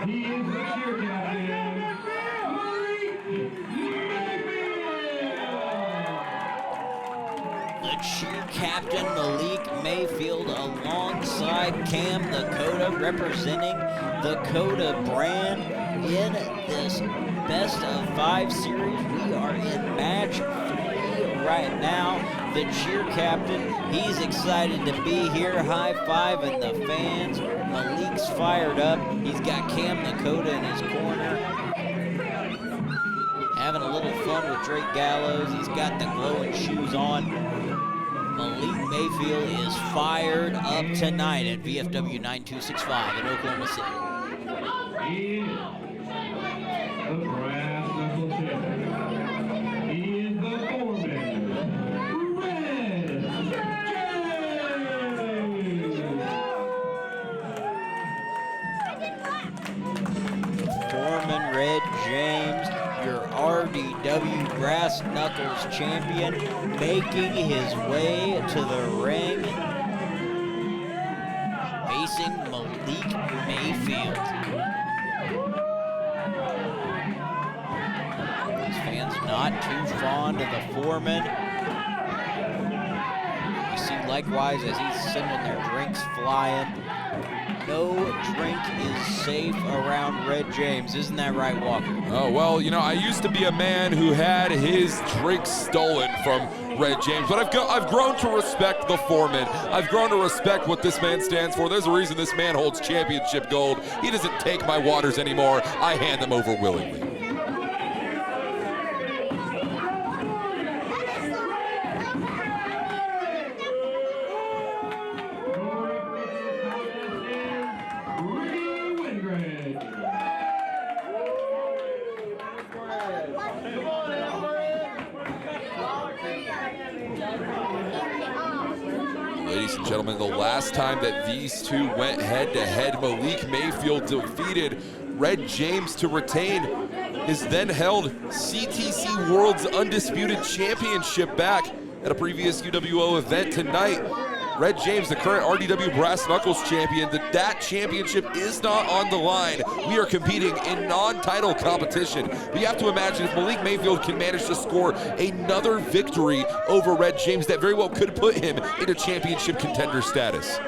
He is the cheer captain, Malik Mayfield. The cheer captain, Malik Mayfield, alongside Cam Nakota, representing the Coda brand in this best of 5 series. We are in match 3 right now. The cheer captain, he's excited to be here, high-fiving the fans. Malik's fired up. He's got Cam Nakota in his corner, having a little fun with Drake Gallows. He's got the glowing shoes on. Malik Mayfield is fired up tonight at VFW 9265 in Oklahoma City. He is the brass knuckle champion. He is the foreman, Red James. Foreman Red James, your RDW Brass Knuckles champion, making his way to the ring, facing Malik Mayfield. These fans not too fond of the Foreman. You see likewise as he's sending their drinks flying. No drink is safe around Red James. Isn't that right, Walker? Oh, well, you know, I used to be a man who had his drinks stolen from Red James, but I've grown to respect the Foreman. I've grown to respect what this man stands for. There's a reason this man holds championship gold. He doesn't take my waters anymore. I hand them over willingly. Ladies and gentlemen, the last time that these two went head-to-head, Malik Mayfield defeated Red James to retain his then-held CTC World's Undisputed Championship back at a previous UWO event tonight. Red James, the current RDW Brass Knuckles champion, that championship is not on the line. We are competing in non-title competition. We have to imagine if Malik Mayfield can manage to score another victory over Red James, that very well could put him into championship contender status.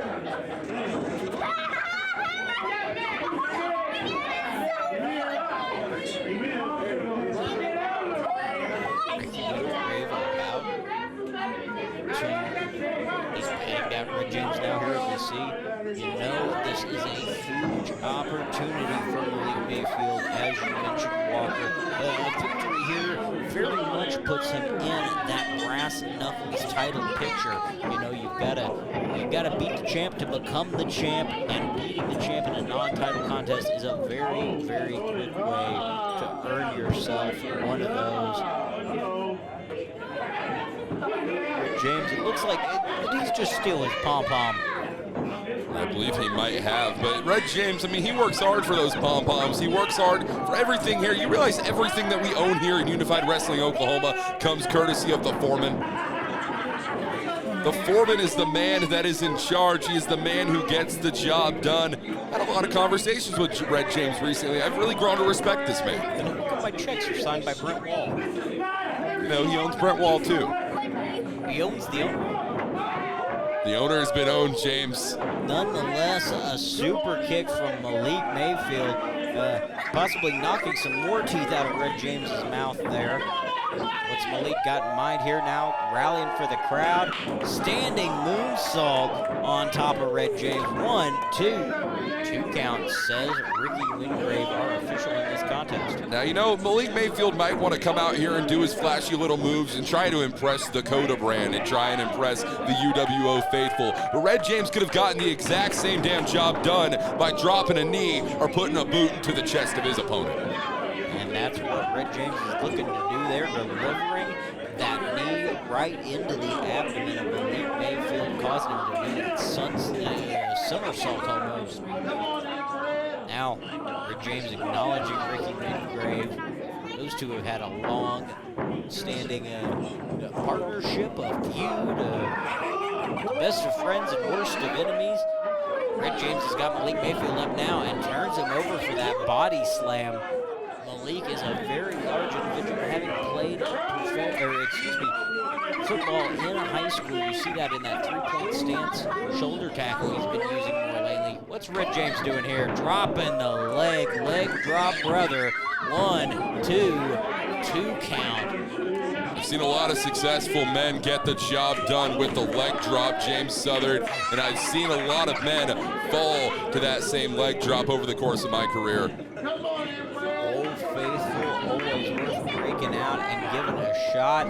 Red James now here as we see. You know this is a huge opportunity for Malik Mayfield, as you mentioned, Walker. A victory here very much puts him in that brass knuckles title picture. You know, you've gotta beat the champ to become the champ, and beating the champ in a non-title contest is a very, very good way to earn yourself one of those. James, it looks like he's just stealing pom-pom. I believe he might have, but Red James, I mean, he works hard for those pom-poms. He works hard for everything here. You realize everything that we own here in Unified Wrestling Oklahoma comes courtesy of the Foreman. The Foreman is the man that is in charge. He is the man who gets the job done. I had a lot of conversations with Red James recently. I've really grown to respect this man. And look at my checks are signed by Brent Wall. You know, he owns Brent Wall too. He owns the owner. The owner has been owned, James. Nonetheless, a super kick from Malik Mayfield, possibly knocking some more teeth out of Red James's mouth there. What's Malik got in mind here now? Rallying for the crowd. Standing moonsault on top of Red James. 1, 2. 2 counts, says Ricky Wingrave, our official in this contest. Now, you know, Malik Mayfield might want to come out here and do his flashy little moves and try to impress the Coda brand and try and impress the UWO faithful. But Red James could have gotten the exact same damn job done by dropping a knee or putting a boot into the chest of his opponent. And that's what Red James is looking to do there, delivering that knee right into the abdomen of Malik Mayfield, causing him to do that somersault almost. Now, Red James acknowledging Ricky Wingrave. Those two have had a long-standing partnership, a feud, best of friends and worst of enemies. Red James has got Malik Mayfield up now and turns moves him over for that body slam. Malik is a very large individual, having played football in high school. You see that in that three-point stance shoulder tackle he's been using more lately. What's Red James doing here? Dropping the leg drop, brother. 1, 2 count. I've seen a lot of successful men get the job done with the leg drop, James Southard, and I've seen a lot of men fall to that same leg drop over the course of my career. Old Faithful, always worth breaking out and giving a shot.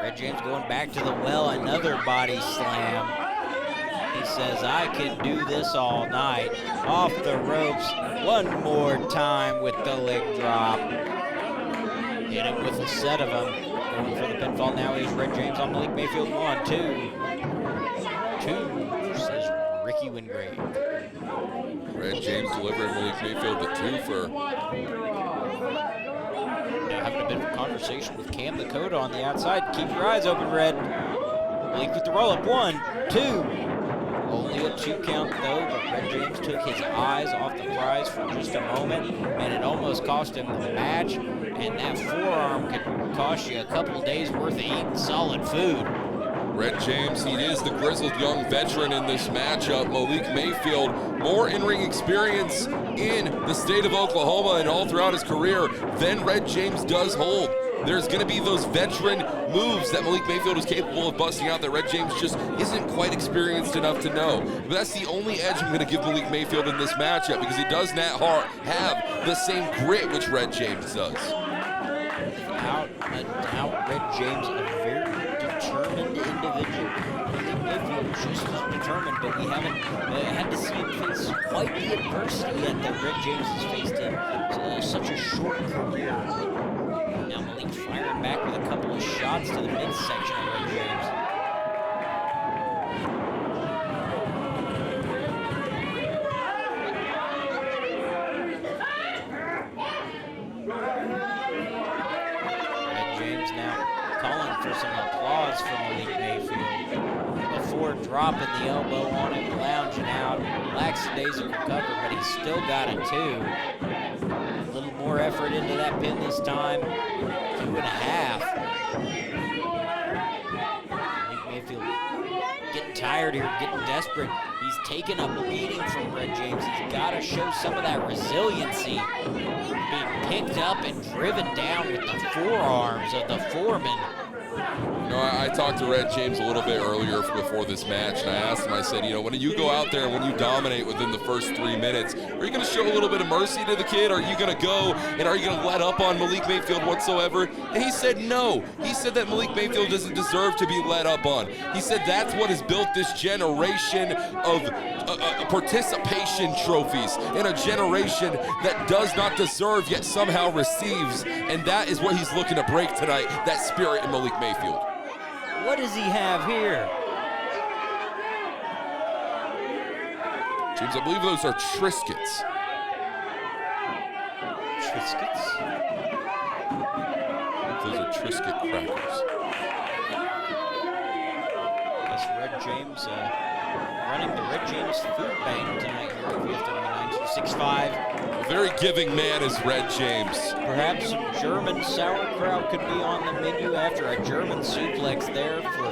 Red James going back to the well, another body slam. He says, I can do this all night. Off the ropes, one more time with the leg drop. Hit him with a set of them. Going for the pinfall now is Red James on Malik Mayfield. 1, 2. 2, says Ricky Wingrave. Red James delivering Malik Mayfield the twofer. Now having a bit of a conversation with Cam Dakota on the outside. Keep your eyes open, Red. Malik with the roll-up. 1, 2. Only a 2 count though, but Red James took his eyes off the prize for just a moment, and it almost cost him the match. And that forearm could cost you a couple days worth of eating solid food. Red James, he is the grizzled young veteran in this matchup. Malik Mayfield, more in-ring experience in the state of Oklahoma and all throughout his career than Red James does hold. There's going to be those veteran moves that Malik Mayfield is capable of busting out that Red James just isn't quite experienced enough to know. But that's the only edge I'm going to give Malik Mayfield in this matchup, because he does not have the same grit which Red James does. Without a doubt, Red James, a very determined individual. Malik Mayfield just as determined, but we haven't had to see him face quite the adversity yet that Red James has faced in such a short career. Now Malik firing back with a couple of shots to the midsection of Red James. Red James now calling for some applause from Malik Mayfield. Before dropping the elbow on him, lounging out. Lackadaisical cover, but he's still got a 2. A little more effort into that pin this time. 2.5. Malik Mayfield getting tired here, getting desperate. He's taking a beating from Red James. He's got to show some of that resiliency. Being picked up and driven down with the forearms of the foreman. You know, I talked to Red James a little bit earlier before this match, and I asked him, I said, you know, when you go out there and when you dominate within the first 3 minutes, are you going to show a little bit of mercy to the kid? Are you going to go and are you going to let up on Malik Mayfield whatsoever? And he said no. He said that Malik Mayfield doesn't deserve to be let up on. He said that's what has built this generation of participation trophies in a generation that does not deserve yet somehow receives, and that is what he's looking to break tonight, that spirit in Malik Mayfield. What does he have here? James, I believe those are Triscuits. Triscuits? Those are Triscuit crackers. Guess Red James running the Red James food bank tonight here at VFW 9265. A very giving man is Red James. Perhaps some German sauerkraut could be on the menu after a German suplex there for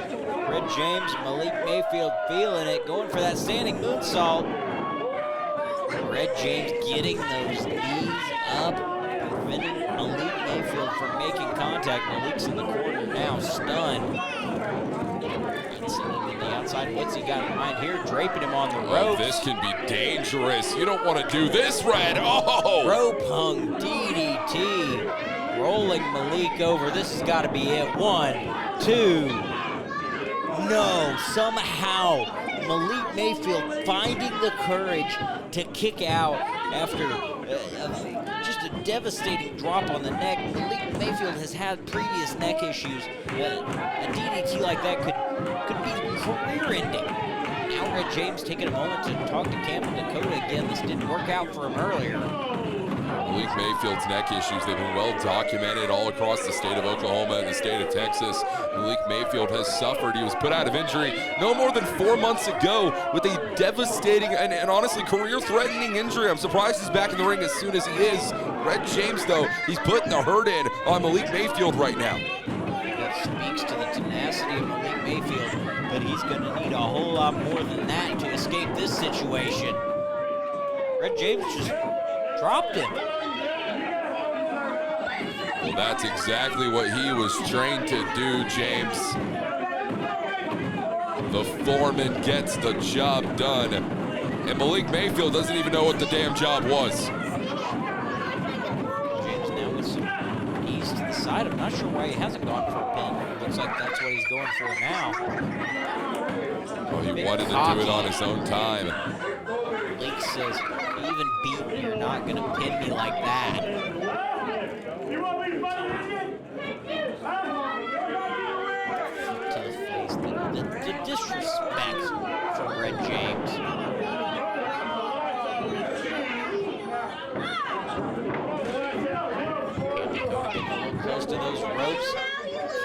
Red James. Malik Mayfield feeling it, going for that standing moonsault. Red James getting those knees up, preventing Malik Mayfield from making contact. Malik's in the corner now, stunned. Sending to the outside. What's he got in mind here? Draping him on the ropes. This can be dangerous. You don't want to do this, Red. Oh! Rope hung DDT. Rolling Malik over. This has got to be it. 1, 2. No, somehow Malik Mayfield finding the courage to kick out after just a devastating drop on the neck. Malik Mayfield has had previous neck issues. A DDT like that could be career-ending. Now Red James taking a moment to talk to Cam Dakota again. This didn't work out for him earlier. Malik Mayfield's neck issues, they've been well documented all across the state of Oklahoma and the state of Texas. Malik Mayfield has suffered. He was put out of injury no more than 4 months ago with a devastating and honestly career-threatening injury. I'm surprised he's back in the ring as soon as he is. Red James, though, he's putting the hurt in on Malik Mayfield right now. That speaks to the tenacity of Malik Mayfield, but he's going to need a whole lot more than that to escape this situation. Red James just dropped him. Well, that's exactly what he was trained to do, James. The foreman gets the job done, and Malik Mayfield doesn't even know what the damn job was. James now with some knees to the side. I'm not sure why he hasn't gone for a pin. Looks like that's what he's going for now. Well, he wanted to do it on his own time. Malik says, even beat me, you're not going to pin me like that. To his face, the disrespect from Red James. Getting close to those ropes,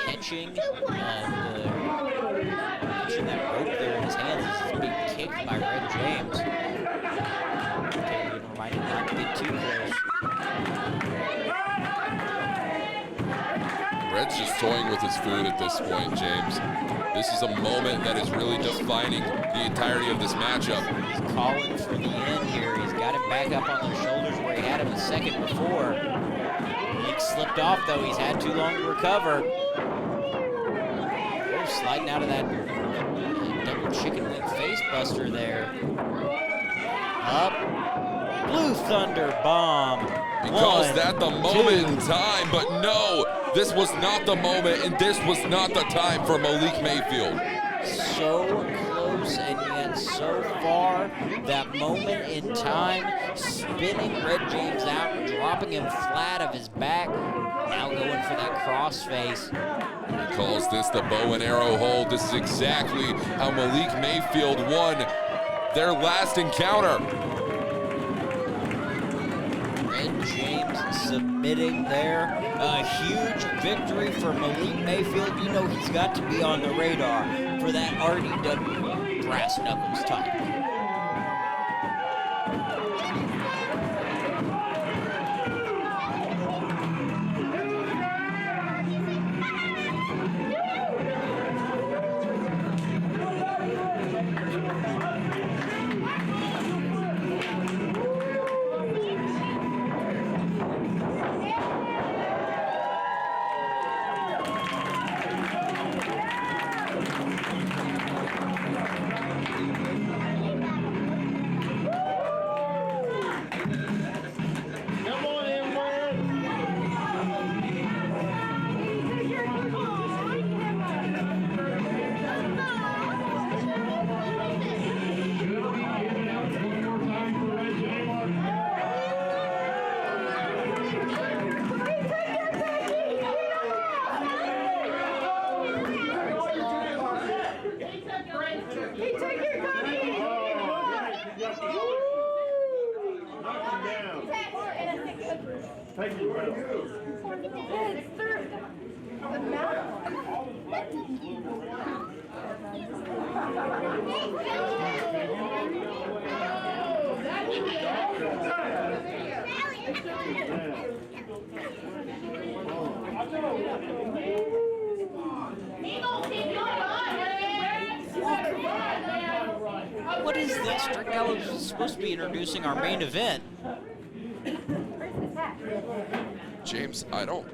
catching that rope there in his hands as it's being kicked by Red James. Might not get too close. Red's just toying with his food at this point, James. This is a moment that is really defining the entirety of this matchup. He's calling for the end here. He's got him back up on those shoulders where he had him a second before. Malik slipped off, though. He's had too long to recover. Oh, sliding out of that double chicken wing face buster there. Up. Blue Thunder Bomb. He calls that the moment in time, but no, this was not the moment, and this was not the time for Malik Mayfield. So close and yet so far. That moment in time, spinning Red James out, dropping him flat of his back. Now going for that crossface. He calls this the bow and arrow hold. This is exactly how Malik Mayfield won their last encounter. Submitting there. A huge victory for Malik Mayfield. You know he's got to be on the radar for that RDW brass knuckles title. What is this? Strickgallo is supposed to be introducing our main event. James, I don't...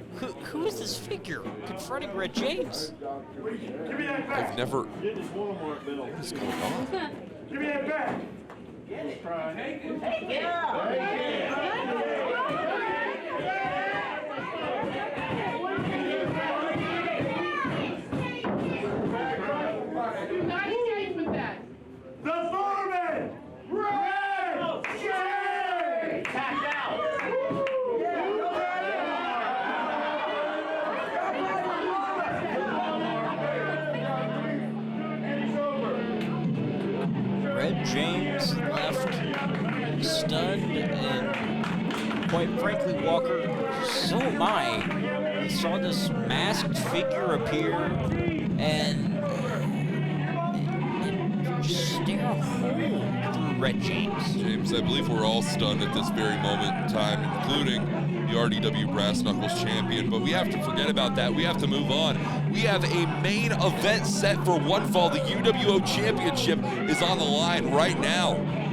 Who is this figure confronting Red James? I've never... What is going on? Give me that back. The foreman, Red James! Tap out! Red James left stunned and quite frankly, Walker, so am I. We saw this masked figure appear and just stare a hole through Red James. James, I believe we're all stunned at this very moment in time, including the RDW Brass Knuckles champion, but we have to forget about that. We have to move on. We have a main event set for one fall. The UWO championship is on the line right now.